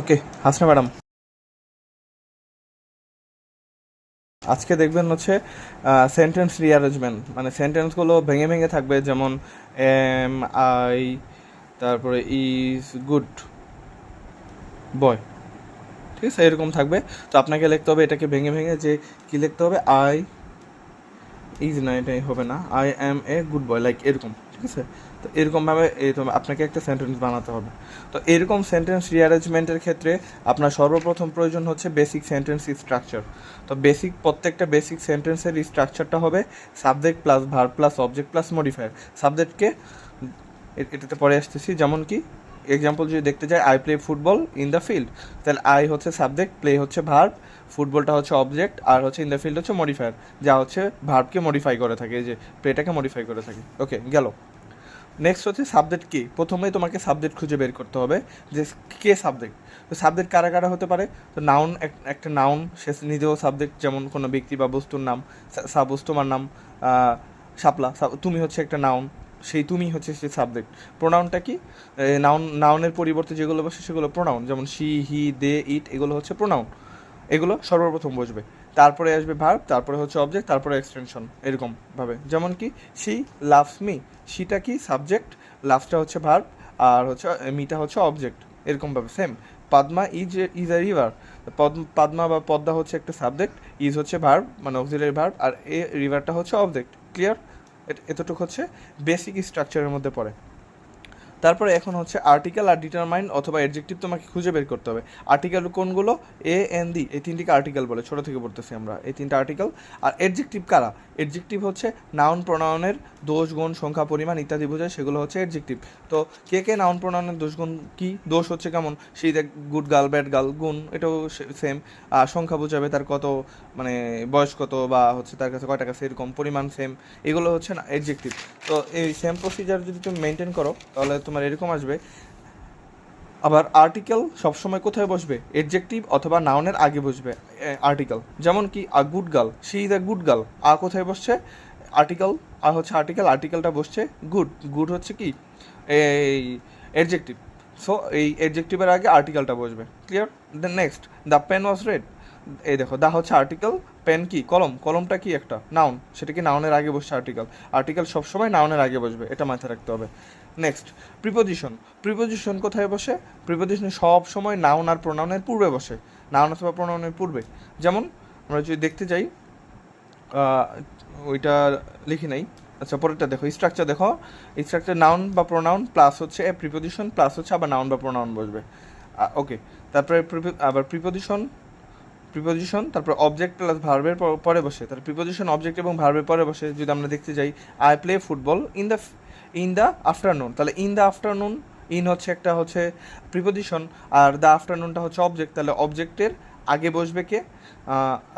ওকে, Hasna madam, আজকে দেখবেন হচ্ছে সেন্টেন্স রিঅ্যারেঞ্জমেন্ট, মানে সেন্টেন্সগুলো ভেঙে ভেঙে থাকবে, যেমন এম আই, তারপরে ইজ গুড বয়, ঠিক আছে, এরকম থাকবে। তো আপনাকে লিখতে হবে এটাকে ভেঙে ভেঙে, যে কী লিখতে হবে, আই ইজ না, এটাই হবে না, I am a good boy, like এরকম, ঠিক আছে। তো এরকমভাবে আপনাকে একটা সেন্টেন্স বানাতে হবে। তো এরকম সেন্টেন্স রিঅ্যারেঞ্জমেন্টের ক্ষেত্রে আপনার সর্বপ্রথম প্রয়োজন হচ্ছে বেসিক সেন্টেন্স স্ট্রাকচার। তো প্রত্যেকটা বেসিক সেন্টেন্সের স্ট্রাকচারটা হবে subject plus verb plus object plus modifier. সাবজেক্টকে এটাতে পরে আসতেছি, যেমন কি এক্সাম্পল যদি দেখতে যাই, I play football in the field, তাহলে আই হচ্ছে সাবজেক্ট, প্লে হচ্ছে ভার্ব, ফুটবলটা হচ্ছে অবজেক্ট, আর হচ্ছে ইন দ্য ফিল্ড হচ্ছে মডিফায়ার, যা হচ্ছে ভার্বকে মডিফাই করে থাকে, এই যে প্লেটাকে মডিফাই করে থাকে। ওকে, গেল। নেক্সট হচ্ছে সাবজেক্ট কি। প্রথমেই তোমাকে সাবজেক্ট খুঁজে বের করতে হবে যে কে সাবজেক্ট। তো সাবজেক্ট কারা কারা হতে পারে। তো নাউন, একটা নাউন সে নিজেও সাবজেক্ট, যেমন কোনো ব্যক্তি বা বস্তুর নাম। সাপোজ তোমার নাম শাপলা, তুমি হচ্ছে একটা নাউন, সেই তুমি হচ্ছে সেই সাবজেক্ট। প্রোনাউনটা কি, নাউনের পরিবর্তে যেগুলো বসে সেগুলো প্রোনাউন, যেমন শি, হি, দে, ইট, এগুলো হচ্ছে প্রোনাউন। এগুলো সর্বপ্রথম বসবে, তারপরে আসবে ভার্ব, তারপরে হচ্ছে অবজেক্ট, তারপরে এক্সটেনশন, এরকমভাবে। যেমন কি শি লাভস মি, শিটা কি সাবজেক্ট, লাভসটা হচ্ছে ভার্ব, আর হচ্ছে মিটা হচ্ছে অবজেক্ট, এরকমভাবে same. Padma is a river, Padma বা পদ্মা হচ্ছে একটা সাবজেক্ট, ইজ হচ্ছে ভার্ব মানে অক্সিলারি ভার্ব, আর এ রিভারটা হচ্ছে অবজেক্ট। ক্লিয়ার? এতটুকু হচ্ছে বেসিক স্ট্রাকচারের মধ্যে পড়ে। তারপরে এখন হচ্ছে আর্টিকেল আর ডিটারমাইন অথবা অ্যাডজেক্টিভ তোমাকে খুঁজে বের করতে হবে। আর্টিকেল কোনগুলো, এ এন দি, এই তিনটিকে আর্টিকেল বলে, ছোটো থেকে পড়তেছি আমরা এই তিনটা আর্টিকেল। আর অ্যাডজেক্টিভ কারা, অ্যাডজেক্টিভ হচ্ছে নাউন প্রোনাউনের দোষ, গুণ, সংখ্যা, পরিমাণ ইত্যাদি বোঝায়, সেগুলো হচ্ছে অ্যাডজেক্টিভ। তো কে কে নাউন প্রোনাউনের দোষ, গুণ কী, দোষ হচ্ছে কেমন, C the good girl, bad girl, গুণ এটাও সেম। আর সংখ্যা বোঝাবে তার কত, মানে বয়স কত, বা হচ্ছে তার কাছে কয়টা কাছে, এরকম পরিমাণ সেম, এগুলো হচ্ছে না অ্যাডজেক্টিভ। তো এই সেম প্রসিজার যদি তুমি মেনটেন করো তাহলে তোমার এরকম আসবে। আবার আর্টিকেল সবসময় কোথায় বসবে, অ্যাডজেক্টিভ অথবা নাউনের আগে বসবে আর্টিকেল। যেমন কি a good girl, she is a good girl, a কোথায় বসছে, আর্টিকেল, আর হচ্ছে আর্টিকেলটা বসছে গুড, গুড হচ্ছে কি এই অ্যাডজেক্টিভ। সো এই অ্যাডজেক্টিভের আগে আর্টিকেলটা বসবে। Clear? Then next, the pen was red, এই দেখো দা হচ্ছে আর্টিকেল, পেন কি কলম, কলমটা কি একটা নাউন, সেটা কি নাউনের আগে বসছে আর্টিকেল। আর্টিকেল সবসময় নাউনের আগে বসবে, এটা মাথায় রাখতে হবে। Next, preposition. প্রিপোজিশন কোথায় বসে, প্রিপোজিশন সব সময় নাউন আর প্রোনাউনের পূর্বে বসে, নাউন অথবা প্রোনাউনের পূর্বে। যেমন আমরা যদি দেখতে যাই, ওইটা লিখি নাই, আচ্ছা পরেরটা দেখো, স্ট্রাকচার দেখো, স্ট্রাকচার নাউন বা প্রোনাউন প্লাস হচ্ছে প্রিপোজিশন প্লাস হচ্ছে আবার নাউন বা প্রোনাউন বসবে। ওকে, তারপরে আবার প্রিপোজিশন তারপর অবজেক্ট প্লাস ভার্বের পরে বসে, তার প্রিপোজিশন অবজেক্ট এবং ভার্বের পরে বসে। যদি আমরা দেখতে যাই, I play football in the afternoon, তাহলে ইন দ্য আফটারনুন, ইন হচ্ছে একটা হচ্ছে প্রিপোজিশন, আর দ্য আফটারনুনটা হচ্ছে অবজেক্ট, তাহলে অবজেক্টের আগে বসবে কে,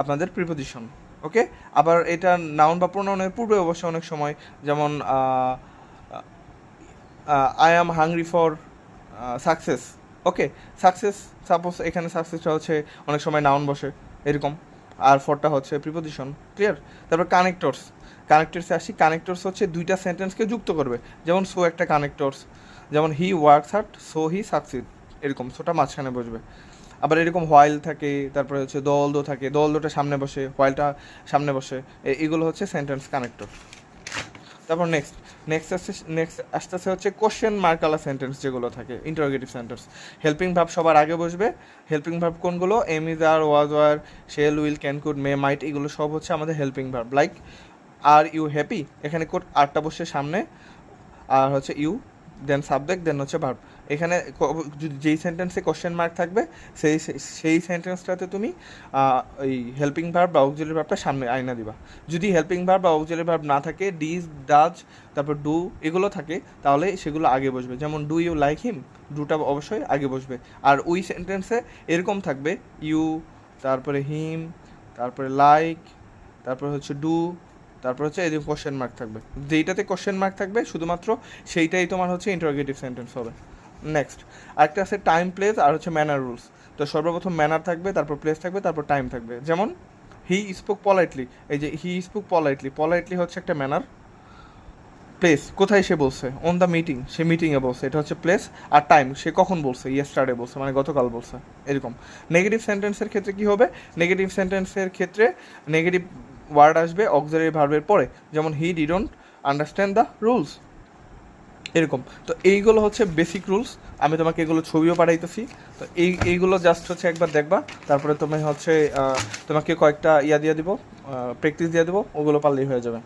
আপনাদের প্রিপোজিশন। ওকে, আবার এটা নাউন বা প্রোনাউনের পূর্বে অবশ্য অনেক সময়, যেমন I am hungry for success. Okay, success, suppose এখানে সাকসেসটা হচ্ছে অনেক সময় নাউন বসে এরকম, আর ফরটা হচ্ছে প্রিপোজিশন। ক্লিয়ার? তারপর কানেক্টরসে আসি। কানেক্টরস হচ্ছে দুইটা সেন্টেন্সকে যুক্ত করবে, যেমন সো একটা কানেক্টরস, যেমন he works hard so he succeed, এরকম সোটা মাঝখানে বসবে। আবার এরকম হোয়াইল থাকে, তারপরে হচ্ছে দো থাকে, দোটা সামনে বসে, হোয়াইলটা সামনে বসে, এগুলো হচ্ছে সেন্টেন্স কানেক্টর। তারপর নেক্সট আসতেছে হচ্ছে কোশ্চেন মার্কালা সেন্টেন্স, যেগুলো থাকে ইন্টারোগেটিভ সেন্টেন্স। হেল্পিং ভার্ব সবার আগে বসবে। হেল্পিং ভার্ব কোনগুলো, am is, are, was, were, shall, will, can, could, may, might, এগুলো সব হচ্ছে আমাদের helping verb. Like are you happy, এখানে আরটা বসে সামনে, আর হচ্ছে ইউ, দেন সাবজেক্ট, দেন হচ্ছে ভার্ব। এখানে যেই সেন্টেন্সে কোশ্চেন মার্ক থাকবে সেই সেন্টেন্সটাতে তুমি ওই হেল্পিং ভার্ব বা অক্সিলারি ভার্বটা সামনে আয়না দিবা। যদি হেল্পিং ভার্ব বা অক্সিলারি ভার্ব না থাকে, ডিজ, ডাজ, তারপর ডু, এগুলো থাকে, তাহলে সেগুলো আগে বসবে। যেমন ডু ইউ লাইক হিম, ডুটা অবশ্যই আগে বসবে। আর ওই সেন্টেন্সে এরকম থাকবে, ইউ, তারপরে হিম, তারপরে লাইক, তারপরে হচ্ছে ডু, তারপর হচ্ছে এই যে কোশ্চেন মার্ক থাকবে, যেইটাতে কোশ্চেন মার্ক থাকবে শুধুমাত্র সেইটাই তোমার হচ্ছে ইন্টারোগেটিভ সেন্টেন্স হবে। নেক্সট, আরেকটা আছে টাইম, প্লেস, আর হচ্ছে ম্যানার রুলস। তো সর্বপ্রথম ম্যানার থাকবে, তারপর প্লেস থাকবে, তারপর টাইম থাকবে। যেমন হি স্পোক পলাইটলি, এই যে হি স্পোক পলাইটলি, পলাইটলি হচ্ছে একটা ম্যানার, প্লেস কোথায় সে বলছে, অন দ্য মিটিং সে মিটিংয়ে বলছে, এটা হচ্ছে প্লেস। আর টাইম সে কখন বলছে, ইয়েস্টারডে বলছে মানে গতকাল বলছে, এরকম। নেগেটিভ সেন্টেন্সের ক্ষেত্রে কী হবে, নেগেটিভ সেন্টেন্সের ক্ষেত্রে নেগেটিভ ওয়ার্ড আসবে অক্সিলারি ভার্বের পরে, যেমন he didn't understand the rules, এরকম। তো এইগুলো হচ্ছে বেসিক রুলস, আমি তোমাকে এগুলো ছবিও পাঠাইতেছি। তো এইগুলো জাস্ট হচ্ছে একবার দেখবা, তারপরে তুমি হচ্ছে তোমাকে কয়েকটা ইয়া দিয়ে দিব, প্র্যাকটিস দিয়ে দেবো, ওগুলো পারলেই হয়ে যাবে।